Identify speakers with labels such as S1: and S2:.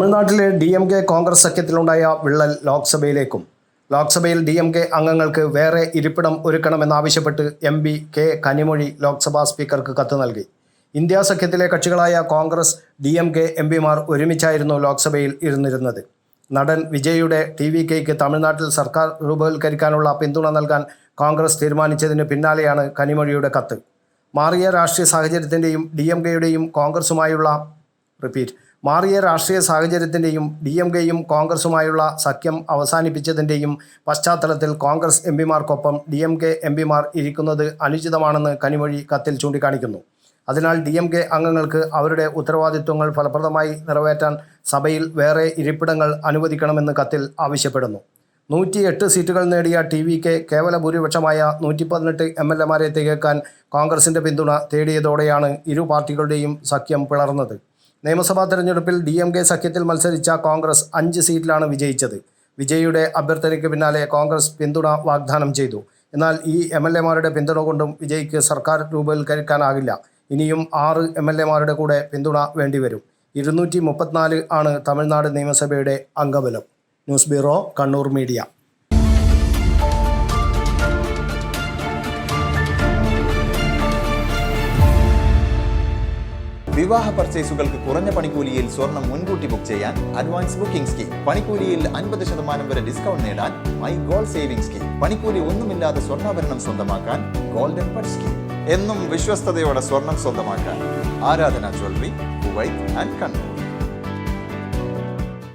S1: തമിഴ്നാട്ടിലെ DMK കോൺഗ്രസ് സഖ്യത്തിലുണ്ടായ വിള്ളൽ ലോക്സഭയിലേക്കും. ലോക്സഭയിൽ DMK അംഗങ്ങൾക്ക് വേറെ ഇരിപ്പിടം ഒരുക്കണമെന്നാവശ്യപ്പെട്ട് MP കെ കനിമൊഴി ലോക്സഭാ സ്പീക്കർക്ക് കത്ത് നൽകി. ഇന്ത്യ സഖ്യത്തിലെ കക്ഷികളായ കോൺഗ്രസ്, DMK MPമാർ ഒരുമിച്ചായിരുന്നു ലോക്സഭയിൽ ഇരുന്നിരുന്നത്. നടൻ വിജയുടെ TVKയ്ക്ക് തമിഴ്നാട്ടിൽ സർക്കാർ രൂപവൽക്കരിക്കാനുള്ള പിന്തുണ നൽകാൻ കോൺഗ്രസ് തീരുമാനിച്ചതിന് പിന്നാലെയാണ് കനിമൊഴിയുടെ കത്ത്. മാറിയ രാഷ്ട്രീയ സാഹചര്യത്തിൻ്റെയും DMKയുടെയും DMKയും കോൺഗ്രസുമായുള്ള സഖ്യം അവസാനിപ്പിച്ചതിൻ്റെയും പശ്ചാത്തലത്തിൽ കോൺഗ്രസ് MPമാർക്കൊപ്പം DMK MPമാർ ഇരിക്കുന്നത് അനുചിതമാണെന്ന് കനിമൊഴി കത്തിൽ ചൂണ്ടിക്കാണിക്കുന്നു. അതിനാൽ DMK അംഗങ്ങൾക്ക് അവരുടെ ഉത്തരവാദിത്വങ്ങൾ ഫലപ്രദമായി നിറവേറ്റാൻ സഭയിൽ വേറെ ഇരിപ്പിടങ്ങൾ അനുവദിക്കണമെന്ന് കത്തിൽ ആവശ്യപ്പെടുന്നു. 108 സീറ്റുകൾ നേടിയ TVK കേവല ഭൂരിപക്ഷമായ 118 MLAമാരെ തികക്കാൻ കോൺഗ്രസിൻ്റെ പിന്തുണ തേടിയതോടെയാണ് ഇരു പാർട്ടികളുടെയും സഖ്യം പിളർന്നത്. നിയമസഭാ തെരഞ്ഞെടുപ്പിൽ DMK സഖ്യത്തിൽ മത്സരിച്ച കോൺഗ്രസ് 5 സീറ്റിലാണ് വിജയിച്ചത്. വിജയുടെ അഭ്യർത്ഥനയ്ക്ക് പിന്നാലെ കോൺഗ്രസ് പിന്തുണ വാഗ്ദാനം ചെയ്തു. എന്നാൽ ഈ MLAമാരുടെ പിന്തുണ കൊണ്ടും വിജയ്ക്ക് സർക്കാർ രൂപവൽക്കരിക്കാനാകില്ല. ഇനിയും 6 MLAമാരുടെ കൂടെ പിന്തുണ വേണ്ടിവരും. 234 ആണ് തമിഴ്നാട് നിയമസഭയുടെ അംഗബലം. News bureau, Kannur media.
S2: വിവാഹ പർച്ചേസുകൾക്ക് കുറഞ്ഞ പണിക്കൂലിയിൽ സ്വർണം മുൻകൂട്ടി ബുക്ക് ചെയ്യാൻ അഡ്വാൻസ് ബുക്കിംഗ് സ്കീം. പണിക്കൂലിയിൽ 50% വരെ ഡിസ്കൗണ്ട് നേടാൻ മൈ ഗോൾഡ് സേവിംഗ് സ്കീം. പണിക്കൂലി ഒന്നുമില്ലാതെ സ്വർണ്ണാഭരണം സ്വന്തമാക്കാൻ ഗോൾഡൻ ബഡ് സ്കീം. എന്നും വിശ്വസ്തയോടെ സ്വർണം സ്വന്തമാക്കാൻ ആരാധന ജ്വല്ലറി, കുവൈറ്റ് ആൻഡ് കണ്ണൂർ.